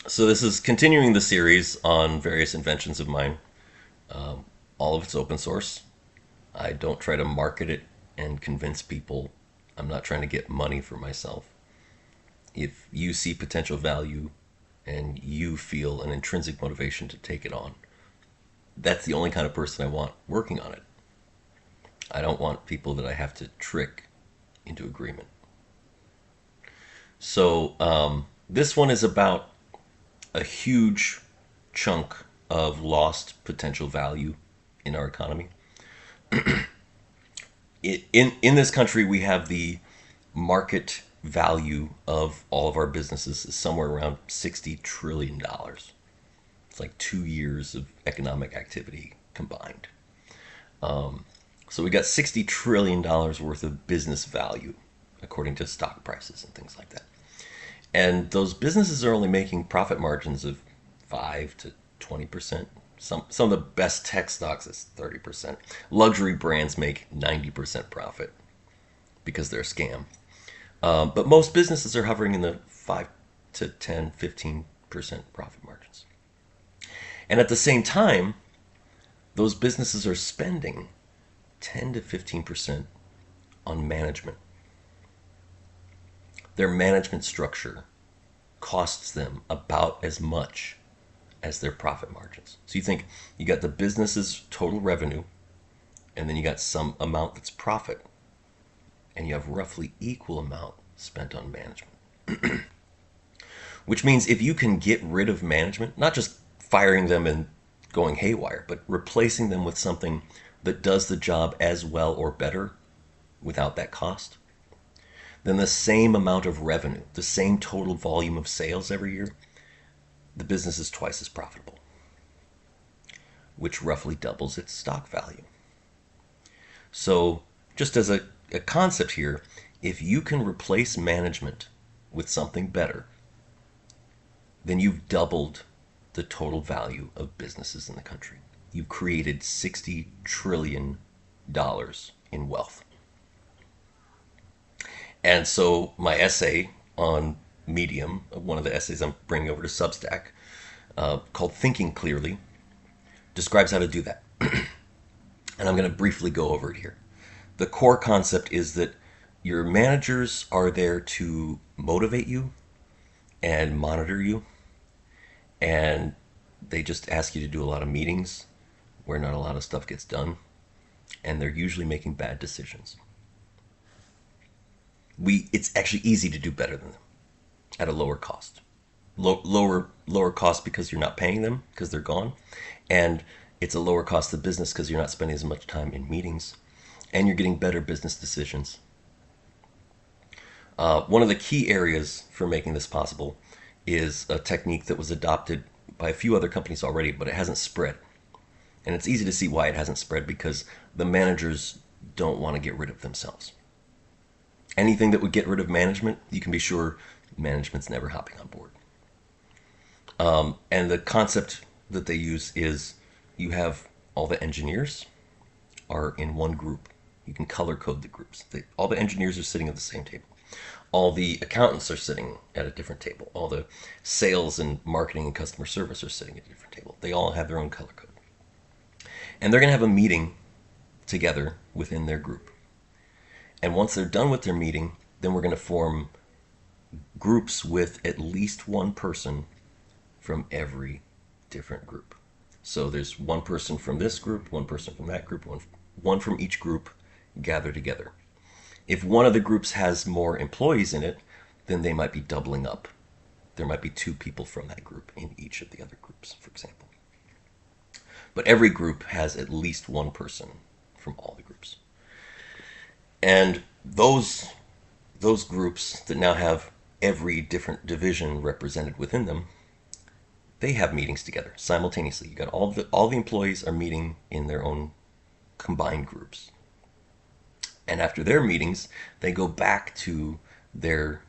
So this is continuing the series on various inventions of mine. All of it's open source. I don't try to market it and convince people. I'm not trying to get money for myself. If you see potential value and you feel an intrinsic motivation to take it on, that's the only kind of person I want working on it. I don't want people that I have to trick into agreement. So this one is about a huge chunk of lost potential value in our economy. In this country, we have the market value of all of our businesses is somewhere around $60 trillion. It's like 2 years of economic activity combined. So we got $60 trillion worth of business value, according to stock prices and things like that. And those businesses are only making profit margins of 5 to 20%. Some of the best tech stocks is 30%. Luxury brands make 90% profit because they're a scam. But most businesses are hovering in the 5 to 10, 15% profit margins. And at the same time, those businesses are spending 10 to 15% on management. Their management structure costs them about as much as their profit margins. So you think you got the business's total revenue, and then you got some amount that's profit, and you have roughly equal amount spent on management. Which means if you can get rid of management, not just firing them and going haywire, but replacing them with something that does the job as well or better without that cost, then the same amount of revenue, the same total volume of sales every year, the business is twice as profitable, which roughly doubles its stock value. So, just as a concept here, if you can replace management with something better, then you've doubled the total value of businesses in the country. You've created $60 trillion in wealth. And so my essay on Medium, one of the essays I'm bringing over to Substack, called Thinking Clearly, describes how to do that. And I'm going to briefly go over it here. The core concept is that your managers are there to motivate you and monitor you, and they just ask you to do a lot of meetings where not a lot of stuff gets done, and they're usually making bad decisions. It's actually easy to do better than them at a lower cost. Lower cost because you're not paying them because they're gone, and it's a lower cost to business because you're not spending as much time in meetings, and you're getting better business decisions. One of the key areas for making this possible is a technique that was adopted by a few other companies already, but it hasn't spread. And it's easy to see why it hasn't spread, because the managers don't want to get rid of themselves. Anything that would get rid of management, you can be sure management's never hopping on board. And the concept that they use is you have all the engineers are in one group. You can color code the groups. All the engineers are sitting at the same table. All the accountants are sitting at a different table. All the sales and marketing and customer service are sitting at a different table. They all have their own color code. And they're going to have a meeting together within their group. And once they're done with their meeting, then we're going to form groups with at least one person from every different group. So there's one person from this group, one person from that group, one from each group gather together. If one of the groups has more employees in it, then they might be doubling up. There might be 2 people from that group in each of the other groups, for example. But every group has at least one person from all the groups. And those groups that now have every different division represented within them, they have meetings together simultaneously. You got all the employees are meeting in their own combined groups. And after their meetings, they go back to their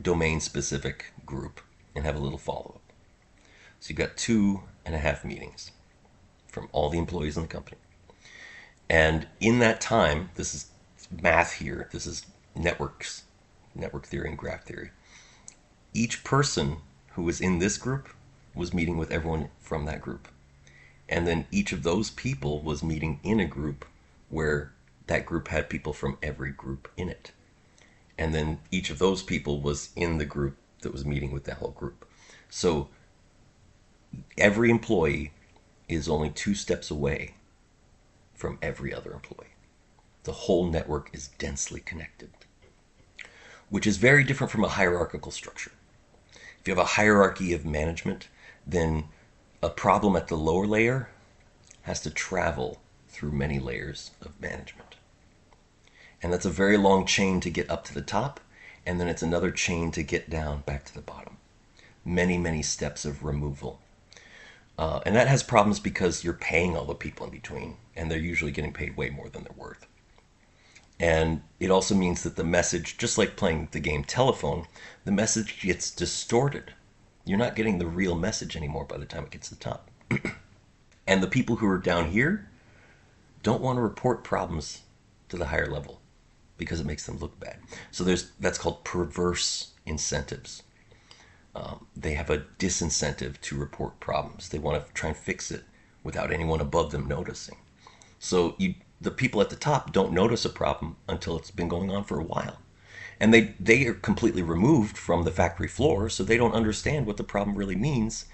domain-specific group and have a little follow-up. So you've got 2.5 meetings from all the employees in the company. And in that time, this is math here, this is network theory and graph theory. Each person who was in this group was meeting with everyone from that group. And then each of those people was meeting in a group where that group had people from every group in it. And then each of those people was in the group that was meeting with that whole group. So every employee is only 2 steps away from every other employee. The whole network is densely connected, which is very different from a hierarchical structure. If you have a hierarchy of management, then a problem at the lower layer has to travel through many layers of management. And that's a very long chain to get up to the top, and then it's another chain to get down back to the bottom. Many, many steps of removal. And that has problems because you're paying all the people in between, and they're usually getting paid way more than they're worth. And it also means that the message, just like playing the game telephone, the message gets distorted. You're not getting the real message anymore by the time it gets to the top. And the people who are down here don't want to report problems to the higher level because it makes them look bad. So that's called perverse incentives. They have a disincentive to report problems. They want to try and fix it without anyone above them noticing. So the people at the top don't notice a problem until it's been going on for a while. And they are completely removed from the factory floor, so they don't understand what the problem really means.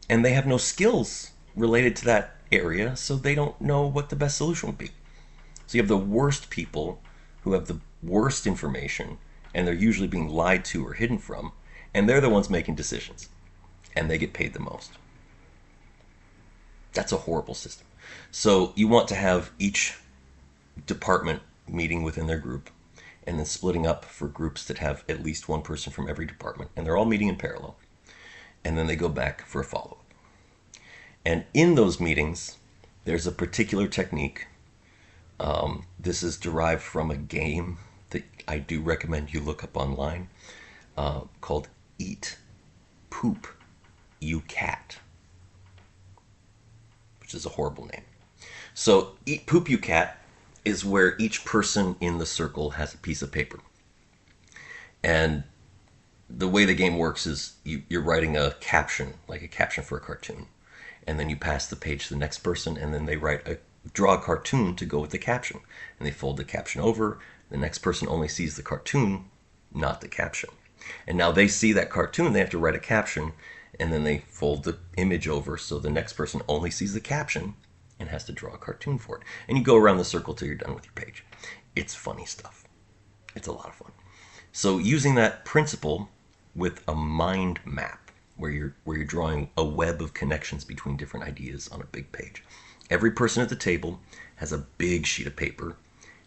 And they have no skills related to that area, so they don't know what the best solution would be. So you have the worst people who have the worst information, and they're usually being lied to or hidden from, and they're the ones making decisions, and they get paid the most. That's a horrible system. So you want to have each department meeting within their group, and then splitting up for groups that have at least one person from every department, and they're all meeting in parallel, and then they go back for a follow-up. And in those meetings, there's a particular technique. This is derived from a game that I do recommend you look up online, called Eat, Poop, You Cat, which is a horrible name. So Eat, Poop, You Cat is where each person in the circle has a piece of paper. And the way the game works is you're writing a caption, like a caption for a cartoon. And then you pass the page to the next person, and then they draw a cartoon to go with the caption. And they fold the caption over. The next person only sees the cartoon, not the caption. And now they see that cartoon, they have to write a caption, and then they fold the image over so the next person only sees the caption and has to draw a cartoon for it. And you go around the circle till you're done with your page. It's funny stuff. It's a lot of fun. So using that principle with a mind map, where you're drawing a web of connections between different ideas on a big page. Every person at the table has a big sheet of paper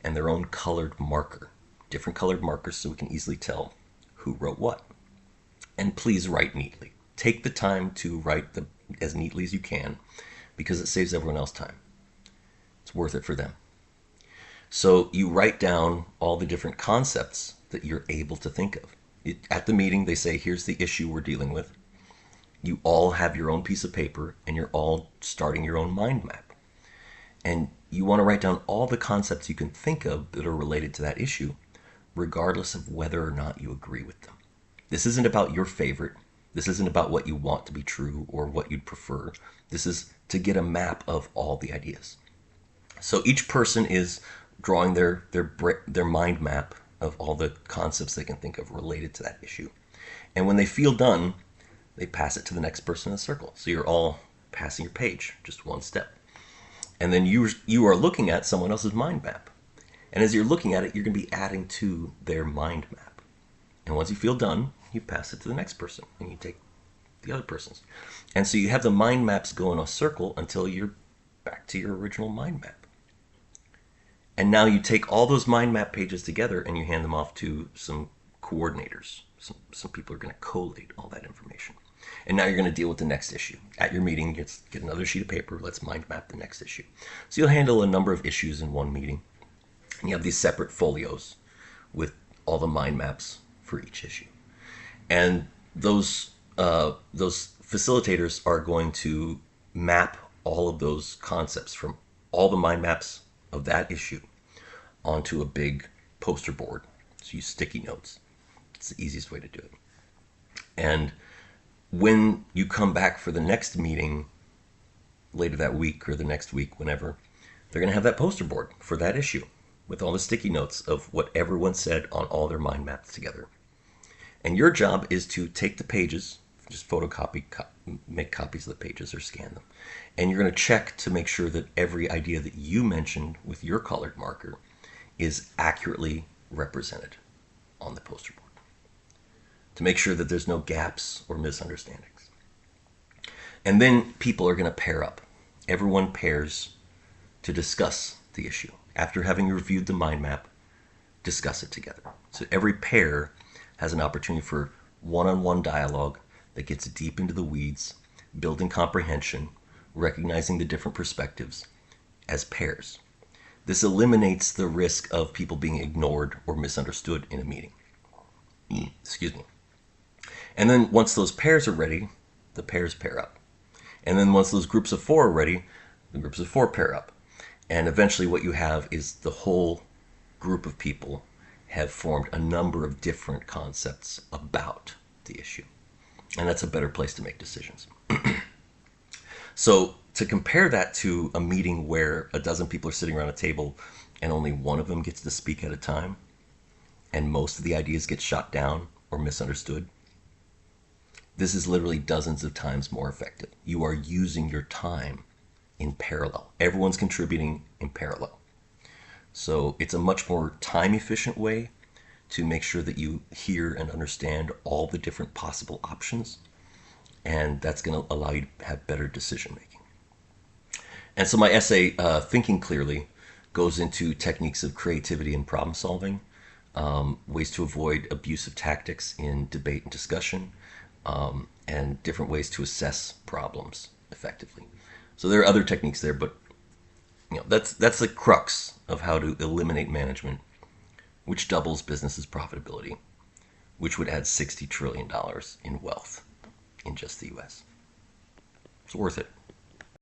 and their own colored marker, different colored markers, so we can easily tell who wrote what. And please write neatly. Take the time to write as neatly as you can, because it saves everyone else time. It's worth it for them. So you write down all the different concepts that you're able to think of. At the meeting, they say, here's the issue we're dealing with. You all have your own piece of paper, and you're all starting your own mind map. And you want to write down all the concepts you can think of that are related to that issue, regardless of whether or not you agree with them. This isn't about your favorite. This isn't about what you want to be true or what you'd prefer. This is to get a map of all the ideas. So each person is drawing their mind map of all the concepts they can think of related to that issue. And when they feel done, they pass it to the next person in the circle. So you're all passing your page, just one step. And then you are looking at someone else's mind map. And as you're looking at it, you're going to be adding to their mind map. And once you feel done, you pass it to the next person, and you take the other person's. And so you have the mind maps go in a circle until you're back to your original mind map. And now you take all those mind map pages together and you hand them off to some coordinators. Some people are going to collate all that information. And now you're going to deal with the next issue. At your meeting, get another sheet of paper. Let's mind map the next issue. So you'll handle a number of issues in one meeting. And you have these separate folios with all the mind maps for each issue. And those facilitators are going to map all of those concepts from all the mind maps of that issue onto a big poster board. So use sticky notes. It's the easiest way to do it. And when you come back for the next meeting later that week or the next week, whenever, they're going to have that poster board for that issue with all the sticky notes of what everyone said on all their mind maps together. And your job is to take the pages, just photocopy, make copies of the pages or scan them. And you're going to check to make sure that every idea that you mentioned with your colored marker is accurately represented on the poster board, to make sure that there's no gaps or misunderstandings. And then people are going to pair up. Everyone pairs to discuss the issue. After having reviewed the mind map, discuss it together. So every pair has an opportunity for one-on-one dialogue that gets deep into the weeds, building comprehension, recognizing the different perspectives as pairs. This eliminates the risk of people being ignored or misunderstood in a meeting. Excuse me. And then once those pairs are ready, the pairs pair up. And then once those groups of four are ready, the groups of four pair up. And eventually what you have is the whole group of people have formed a number of different concepts about the issue. And that's a better place to make decisions. So to compare that to a meeting where a dozen people are sitting around a table and only one of them gets to speak at a time, and most of the ideas get shot down or misunderstood, this is literally dozens of times more effective. You are using your time in parallel. Everyone's contributing in parallel. So it's a much more time-efficient way to make sure that you hear and understand all the different possible options, and that's going to allow you to have better decision making. And so my essay, Thinking Clearly, goes into techniques of creativity and problem solving, ways to avoid abusive tactics in debate and discussion, and different ways to assess problems effectively. So there are other techniques there, but that's the crux of how to eliminate management, which doubles businesses' profitability, which would add $60 trillion in wealth in just the US. It's worth it.